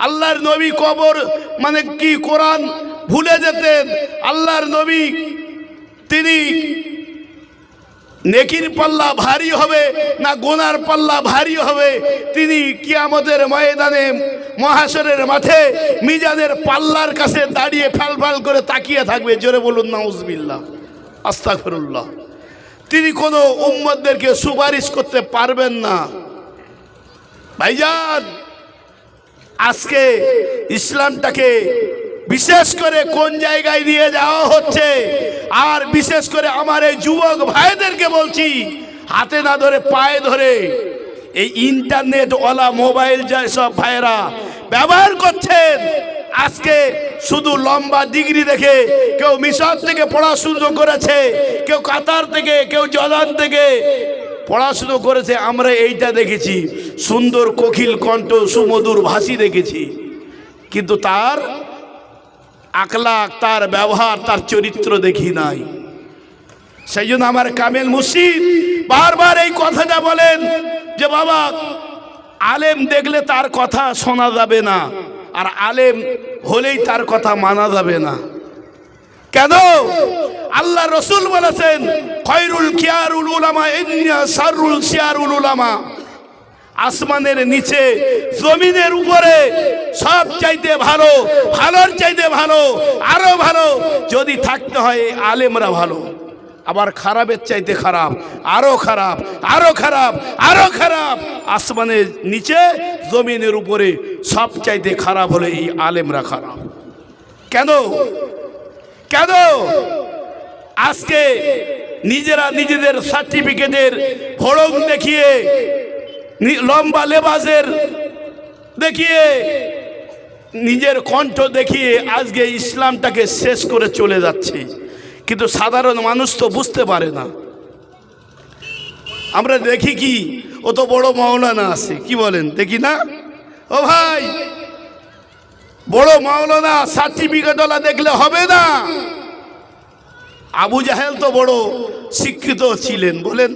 আল্লাহর নবী কবর মানে কি কোরআন ভুলে যেতেন। আল্লাহর নবী তিনি নেকির পাল্লা ভারী হবে না গুনার পাল্লা ভারী হবে, তিনি কিয়ামতের ময়দানে মহাশরের মাঠে মিজানের পাল্লার কাছে দাঁড়িয়ে ফাল ফাল করে তাকিয়ে থাকবে। জোরে বলুন নাউজুবিল্লাহ, আস্তাগফিরুল্লাহ। তিনি কোনো উম্মতদেরকে সুপারিশ করতে পারবেন না। ভাইজান, আজকে ইসলামটাকে বিশেষ করে কোন জায়গায় নিয়ে যাওয়া হচ্ছে, আর বিশেষ করে আমার এই যুবক ভাইদেরকে বলছি, হাতে না ধরে পায়ে ধরে এই ইন্টারনেট ওয়ালা মোবাইল যেসব ভাইরা ব্যবহার করছেন, আজকে শুধু লম্বা ডিগ্রি দেখে কেউ মিশর থেকে পড়াশুনো করেছে, কেউ কাতার থেকে, কেউ জর্দান থেকে পড়াশুনো করেছে। আমরা এইটা দেখেছি, সুন্দর কোকিল কণ্ঠ, সুমধুর ভাষী দেখেছি, কিন্তু তার আখলাক, তার ব্যবহার, তার চরিত্র দেখি নাই। সেই জন্য আমার কামেল মুর্শিদ বারবার এই কথাটা বলেন যে বাবা, আলেম দেখলে তার কথা শোনা যাবে না, আর আলেম হলেই তার কথা মানা যাবে না। কেন? আল্লাহ রসুল বলেছেন, খয়রুল খিয়ারুল উলামা ইন্না শাররুল শিয়ারুল উলামা। আসমানের নিচে, জমিনের উপরে সব চাইতে ভালো, ভালোর চাইতে ভালো, আরো ভালো যদি থাকতে হয় আলেমরা ভালো। আবার খারাপের চাইতে খারাপ, আরো খারাপ, আরো খারাপ, আরো খারাপ। আসমানের নিচে, জমিনের উপরে সব চাইতে খারাপ হলে এই আলেমরা খারাপ। কেন? কেন? আজকে নিজেরা নিজেদের সার্টিফিকেটের ভড়ং দেখিয়ে, লম্বা লেবাসের দেখিয়ে, নিজের কণ্ঠ দেখিয়ে আজকে ইসলামটাকে শেষ করে চলে যাচ্ছে, কিন্তু সাধারণ মানুষ তো বুঝতে পারে না। আমরা দেখি কি, ও তো বড় মাওলানা আছে, কি বলেন? দেখি না? ও ভাই, বড় মাওলানা সার্টিফিকেটওয়ালা দেখলে হবে না। আবু জাহেল তো বড় শিক্ষিত ছিলেন, বলেন?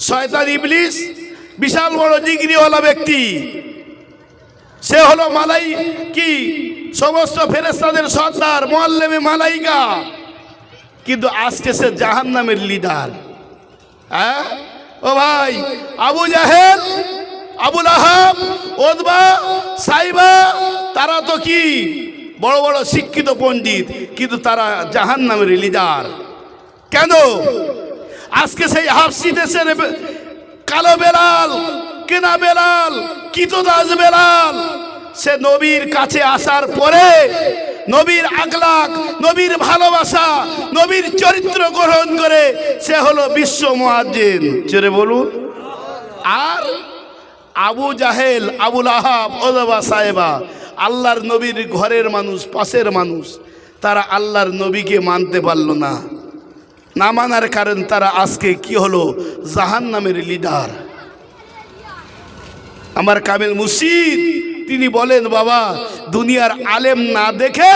শয়তান ইবলিস বিশাল বড় ডিগ্রিওয়ালা ব্যক্তি, সে হলো কি সমস্ত ফেরেশতাদের সর্দার, মুআল্লিমে মালাইকা, কিন্তু আজকে সে জাহান্নামের লিডার। হ্যাঁ ও ভাই, আবু জাহেল, আবু লাহাব, উতবা, সাইবা, তারা তো কি বড় বড় শিক্ষিত পণ্ডিত, কিন্তু তারা জাহান্নামের লিডার। কেন? আজকে সেই হাফসি দেশের কালো বেলাল, কেনা বেলাল, কিতদাস বেলাল, সে নবীর কাছে আসার পরে নবীর আখলাক, নবীর ভালোবাসা, নবীর চরিত্র গ্রহণ করে সে হলো বিশ্ব মুয়াজ্জিন। জোরে বলুন। আর আবু জাহেল, আবু লাহাব, উতবা, সাইবা আল্লাহর নবীর ঘরের মানুষ, পাশের মানুষ, তারা আল্লাহর নবীকে মানতে পারল না। না মানার কারণ তারা আজকে কি হলো? জাহান্নামের লিডার। আমার কামেল মুর্শিদ তিনি বলেন, বাবা, দুনিয়ার আলেম না দেখে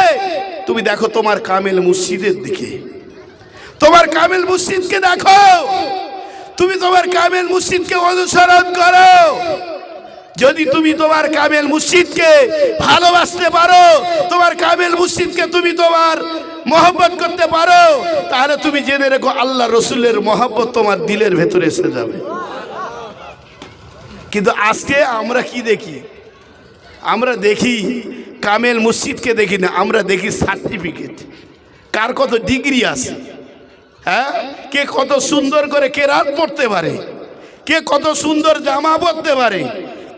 তুমি দেখো তোমার কামেল মুর্শিদের দিকে, তোমার কামেল মুর্শিদকে দেখো, তুমি তোমার কামেল মুর্শিদকে অনুসরণ করো। যদি তুমি তোমার কামেল মুর্শিদকে ভালোবাসতে পারো, তোমার কামেল মুর্শিদকে তুমি তোমার মহব্বত করতে পারো, তাহলে তুমি জেনে রেখো আল্লাহ রসুলের মহব্বত তোমার দিলের ভেতরে এসে যাবে। কিন্তু আজকে আমরা কি দেখি? আমরা দেখি কামেল মুর্শিদকে দেখি না, আমরা দেখি সার্টিফিকেট, কার কত ডিগ্রি আছে। হ্যাঁ, কে কত সুন্দর করে কেরাত পড়তে পারে, কে কত সুন্দর জামা পরতে পারে,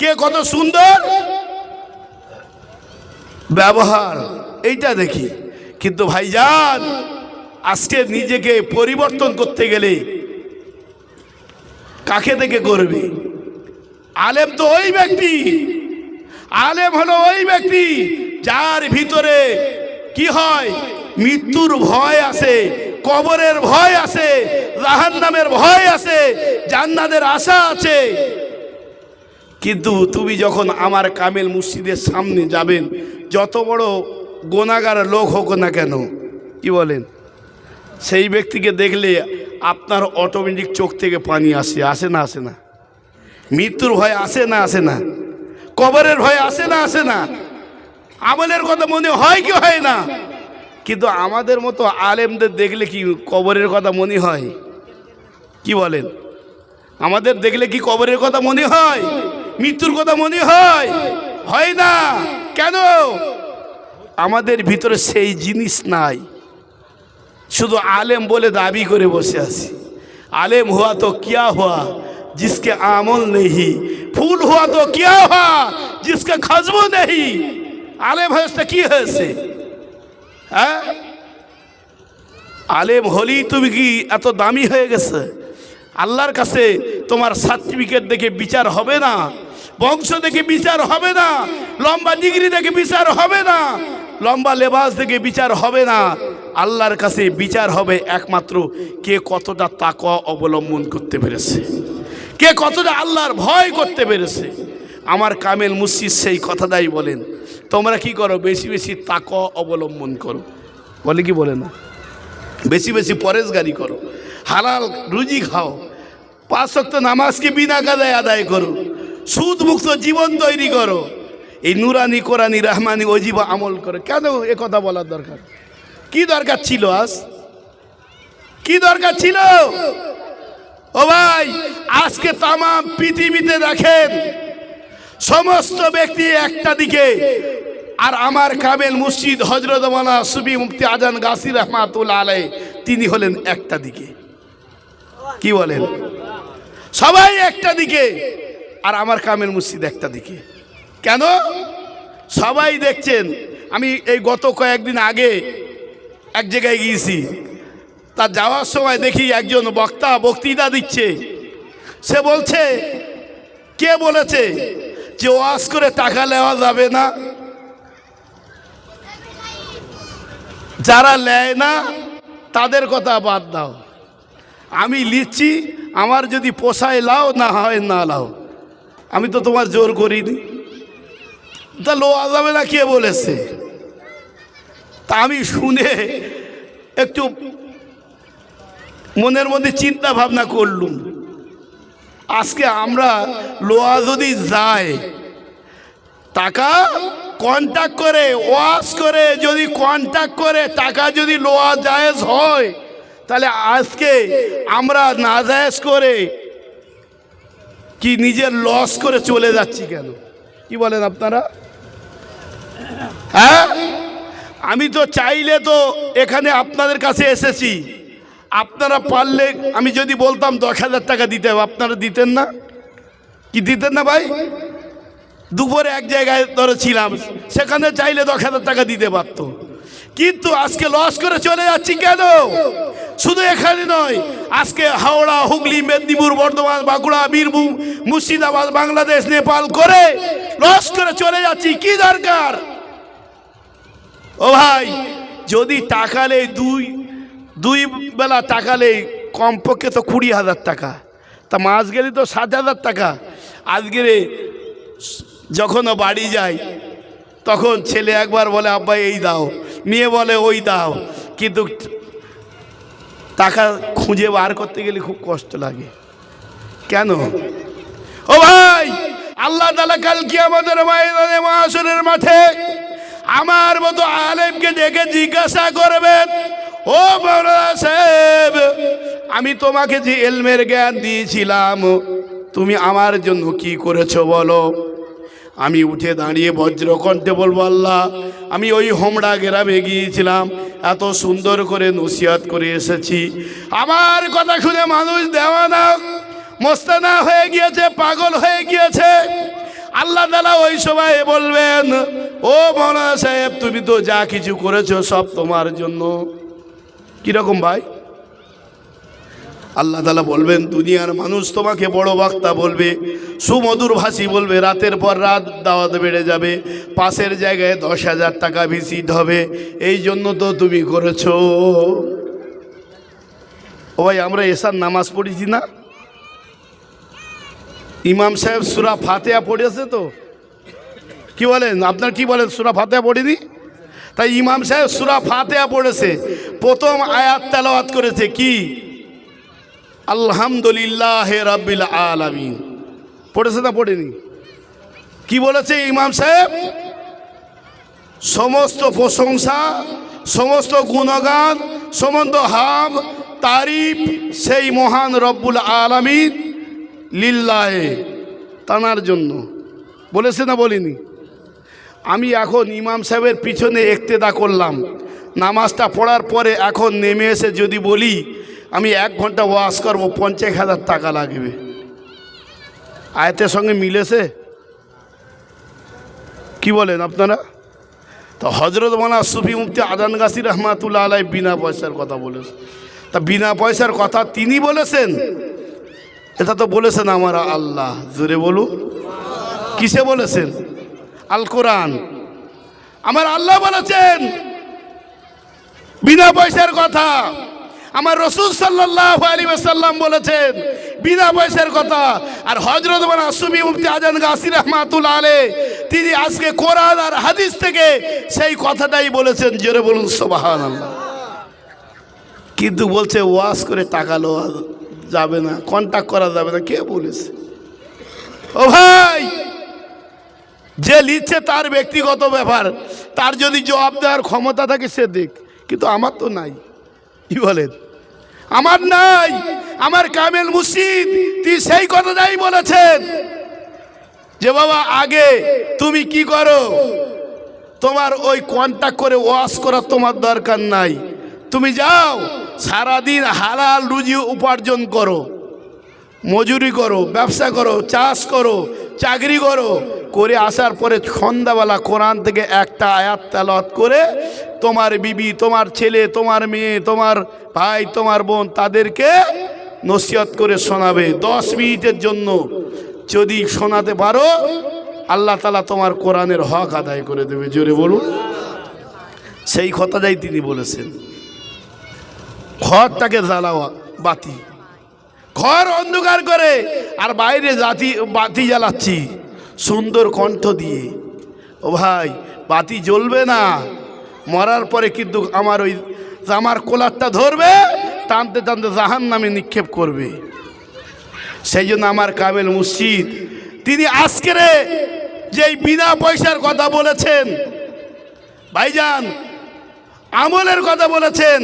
কে কত সুন্দর ব্যবহার, এইটা দেখি। কিন্তু ভাইজান, আজকে নিজেকে পরিবর্তন করতে গেলে কাকে থেকে করবে? আলেম তো ওই ব্যক্তি, আলেম হলো ওই ব্যক্তি যার ভিতরে কি হয়? মৃত্যুর ভয় আছে, কবরের ভয় আছে, জাহান্নামের ভয় আছে, জান্নাতের আশা আছে। কিন্তু তুমি যখন আমার কামেল মুর্শিদের সামনে যাবেন, যত বড় গুনাহগার লোক হোক না কেন, কি বলেন, সেই ব্যক্তিকে দেখলে আপনার অটোমেটিক চোখ থেকে পানি আসে, আসে না? আসে না? মৃত্যুর ভয় আসে না? আসে না? কবরের ভয় আসে না? আসে না? আমলের কথা মনে হয় কি হয় না? কিন্তু আমাদের মতো আলেমদের দেখলে কি কবরের কথা মনে হয়? কি বলেন? আমাদের দেখলে কি কবরের কথা মনে হয়? মৃত্যুর কথা মনে হয়? হয় না। কেন? আমাদের ভিতরে সেই জিনিস নাই। শুধু আলেম বলে দাবি করে বসে আছি। आलेम हुआ तो क्या हुआ जिसके आमल नहीं, फूल हुआ तो क्या हुआ जिसका खुशबू नहीं। आलेम है की है आलेम होली तुम की एत दामी हो गेছে আল্লাহর কাছে তোমার সার্টিফিকেট দেখে বিচার হবে না, বংশ দেখে বিচার হবে না, লম্বা ডিগ্রি দেখে বিচার হবে না, লম্বা লেবাস দেখে বিচার হবে না। আল্লাহর কাছে বিচার হবে একমাত্র কে কতটা তাকওয়া অবলম্বন করতে পেরেছে, কে কতটা আল্লাহর ভয় করতে পেরেছে। আমার কামেল মুর্শিদ সেই কথাটাই বলেন, তোমরা কি করো? বেশি বেশি তাকওয়া অবলম্বন করো। বলে কি বলে না? বেশি বেশি পরেশগারি করো, হালাল রুজি খাও, 5 ওয়াক্ত নামাজকে বিনা কাদায় আদায় করো, সুদ মুক্ত জীবন তৈরি করো, এই নুরানি কোরআনি রহমানি ওজিবা আমল করো। কেন এ কথা বলার দরকার? কি দরকার ছিল? আজ কি দরকার ছিল? ও ভাই, আজকে তাম পৃথিবীতে দেখেন সমস্ত ব্যক্তি একটা দিকে, আর আমার কামেল মুর্শিদ হযরত মাওলানা সুফি মুফতি আজান গাছি রহমাতুল্লাহ আলাইহি তিনি হলেন একটা দিকে। কি বলেন? সবাই একটা দিকে, আর আমার কামেল মুর্শিদ একটা দিকে। কেন? সবাই দেখছেন, আমি এই গত কয়েকদিন আগে এক জায়গায় গিয়েছি, তা যাওয়ার সময় দেখি একজন বক্তা বক্তৃতা দিচ্ছে। সে বলছে, কে বলেছে যে ওয়াজ করে টাকা নেওয়া যাবে না? যারা নেয় না তাদের কথা বাদ দাও, আমি লিখছি, আমার যদি পোষায় লাও, না হয় না লাও, আমি তো তোমার জোর করিনি। তা লোয়া যাবে না কে বলেছে? তা আমি শুনে একটু মনের মধ্যে চিন্তা ভাবনা করলুম, আজকে আমরা লোয়া যদি যায়, টাকা কন্ট্যাক্ট করে ওয়াশ করে যদি কন্ট্যাক্ট করে টাকা যদি লোয়া জায়েজ হয়, তাহলে আজকে আমরা না জায়েজ করে কি নিজের লস করে চলে যাচ্ছি কেন? কি বলেন আপনারা? হ্যাঁ, আমি তো চাইলে তো এখানে আপনাদের কাছে এসেছি, আপনারা পারলে আমি যদি বলতাম 10,000 টাকা দিতে হবে, আপনারা দিতেন না? কি দিতেন না ভাই? দুপুরে এক জায়গায় ধরে ছিলাম, সেখানে চাইলে 10,000 টাকা দিতে পারত, কিন্তু আজকে লস করে চলে যাচ্ছি কেন? শুধু এখানে নয়, আজকে হাওড়া, হুগলি, মেদিনীপুর, বর্ধমান, বাঁকুড়া, বীরভূম, মুর্শিদাবাদ, বাংলাদেশ, নেপাল করে লস করে চলে যাচ্ছি। কি দরকার? ও ভাই, যদি টাকা নেই, দুই বেলা টাকা নেই, কমপক্ষে তো 20,000 টাকা, তা মাস গেলে তো 7,000 টাকা। আজকে যখন বাড়ি যায় তখন ছেলে একবার বলে আব্বা এই দাও, মেয়ে বলে ওই দাও, কিন্তু টাকা খুঁজে বার করতে গেলে খুব কষ্ট লাগে। কেন? ও ভাই, আল্লাহ তাআলা কাল কিয়ামতের ময়দানে মাহশরের মাঠে আমার মতো আলেমকে ডেকে জিজ্ঞাসা করবেন, ও মাওলানা সাহেব, আমি তোমাকে যে ইলমের জ্ঞান দিয়েছিলাম তুমি আমার জন্য কি করেছো বলো? আমি উঠে দাঁড়িয়ে বজ্রকণ্ঠে বলবো, আল্লাহ, আমি ওই হোমড়া গ্রামে গিয়েছিলাম, এত সুন্দর করে নসিহত করে এসেছি, আমার কথা শুনে মানুষ দেওয়ানা মস্তানা হয়ে গিয়েছে, পাগল হয়ে গিয়েছে। আল্লাহ তাআলা ওই সময় বলবেন, ও মাওলানা সাহেব, তুমি তো যা কিছু করেছো সব তোমার জন্য। কিরকম ভাই? আল্লাহ তাআলা বলবেন, দুনিয়ার মানুষ তোমাকে বড় বক্তা বলবে, সুমধুর ভাষী বলবে, রাতের পর রাত দাওয়াত বেড়ে যাবে, পাশের জায়গায় 10,000 টাকা ভিজিট হবে, এই জন্য তো তুমি করেছো। ও ভাই, আমরা এশার নামাজ পড়েছি না? ইমাম সাহেব সূরা ফাতিহা পড়েছে তো? কি বলেন আপনার? কি বলেন? সূরা ফাতিহা পড়েনি? তাই ইমাম সাহেব সূরা ফাতিহা পড়েছে, প্রথম আয়াত তেলাওয়াত করেছে কি? আলহামদুলিল্লাহ রাব্বিল আলামিন। পড়েছে না পড়েনি? কি বলেছে ইমাম সাহেব? সমস্ত প্রশংসা, সমস্ত গুণগান, সমস্ত হাম তারিফ সেই মহান রব্বুল আলামিন লিল্লাহে, তানার জন্য। বলেছে না বলিনি? আমি এখন ইমাম সাহেবের পিছনে ইক্তেদা করলাম, নামাজটা পড়ার পরে এখন নেমে এসে যদি বলি আমি 1 ঘন্টা ওয়াজ করবো, 50,000 টাকা লাগবে। আয়াতের সঙ্গে মিলেছে? কি বলেন আপনারা? তো হজরত মাওলানা সুফি মুফতি আজান গাছি রহমাতুল্লাহ আলাই বিনা পয়সার কথা বলেছেন। তা বিনা পয়সার কথা তিনি বলেছেন? এটা তো বলেছেন আমার আল্লাহ। জোরে বলুন, কিসে বলেছেন? আল কোরআন। আমার আল্লাহ বলেছেন বিনা পয়সার কথা। আমার রাসূল সাল্লাল্লাহু আলাইহি ওয়াসাল্লাম বলেছেন বিনা পয়সার কথা। আর হযরত মাওলানা সুফি মুফতি আজান গাছি রাহমাতুল্লাহ আলাইহি তিনি আজকে কোরআন আর হাদিস থেকে সেই কথাটাই বলেছেন। জোরে বলুন সুবহানাল্লাহ। কিন্তু বলছে ওয়াজ করে টাকা লওয়া যাবে না, কন্টাক্ট করা যাবে না। কে বলেছে? ও ভাই, যে লিখছে তার ব্যক্তিগত ব্যাপার, তার যদি জবাব দেওয়ার ক্ষমতা থাকে সে দেখ, কিন্তু আমার তো নাই। কি বলেন? আমার নাই। আমার কামেল মুর্শিদ তিনি সেই কথাটাই বলেছেন যে বাবা আগে তুমি কি করো, তোমার ওই কন্টাক্ট করে ওয়াজ করার তোমার দরকার নাই। তুমি যাও সারাদিন হালাল রুজি উপার্জন করো, মজুরি করো, ব্যবসা করো, চাষ করো, চাকরি করো, করে আসার পরে সন্ধ্যাবেলা কোরআন থেকে একটা আয়াত তেলাওয়াত করে তোমার বিবি, তোমার ছেলে, তোমার মেয়ে, তোমার ভাই, তোমার বোন তাদেরকে নসিহত করে শোনাবে। 10 মিনিটের জন্য যদি শোনাতে পারো আল্লাহ তাআলা তোমার কোরআনের হক আদায় করে দেবে। জোরে বলুন। সেই কথাটাই তিনি বলেছেন। ঘরটাকে জ্বালাওয়া বাতি, ঘর অন্ধকার করে আর বাইরে বাতি জ্বালাচ্ছি সুন্দর কণ্ঠ দিয়ে। ও ভাই, বাতি জ্বলবে না, মরার পরে কিন্তু আমার ওই জামার কোলারটা ধরবে, টানতে টানতে জাহান্নামে নিক্ষেপ করবে। সেই জন্য আমার কামেল মুর্শিদ তিনি আজকের যেই বিনা পয়সার কথা বলেছেন ভাইজান, আমলের কথা বলেছেন,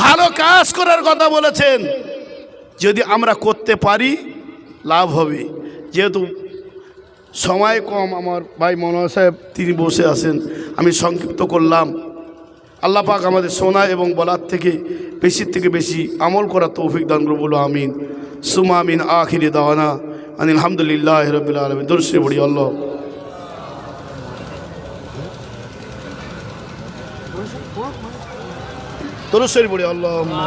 ভালো কাজ করার কথা বলেছেন। যদি আমরা করতে পারি লাভ হবে। যেহেতু সময় কম, আমার ভাই মনোহর সাহেব তিনি বসে আছেন, আমি সংক্ষিপ্ত করলাম। আল্লাহ পাক আমাদের শোনা এবং বলার থেকে বেশি আমল করার তৌফিক দান করুন। বলো আমিন সুমা আমিন। আখিরি দাওয়ানা আলহামদুলিল্লাহ রাব্বিল আলামিন। দরুদ পড়ি আল্লাহ। দরুদ পড়ি আল্লাহুম্মা।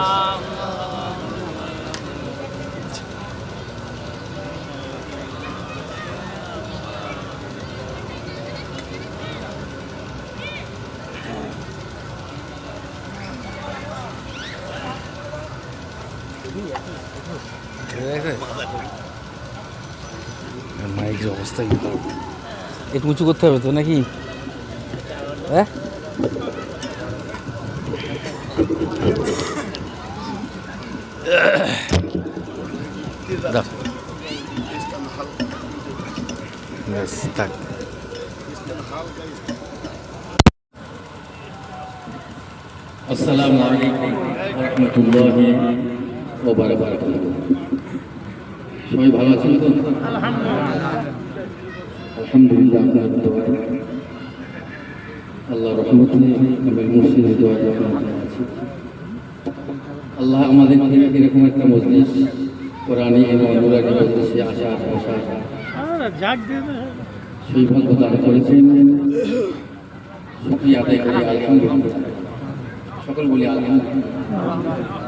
মাইকের অবস্থা কি? একটু উঁচু করতে হবে তো নাকি? হ্যাঁ, আসসালামু আলাইকুম ওয়া রাহমাতুল্লাহি ওয়া বারাকাতুহু। সবাই ভালো আছেন তো? আলহামদুলিল্লাহ। আপনার দোয়া, আল্লাহর রহমতে কামেল মুর্শিদের দোয়া আছি। আল্লাহ আমাদেরকে এরকম একটা মজলিস, কোরআনী এবং অনুরাগী মজলিসে আসার বসার সৌভাগ্য দান করেছেন। শুকরিয়া আদায় করি আলহামদুলিল্লাহ। সকল বলি আলহামদুলিল্লাহ।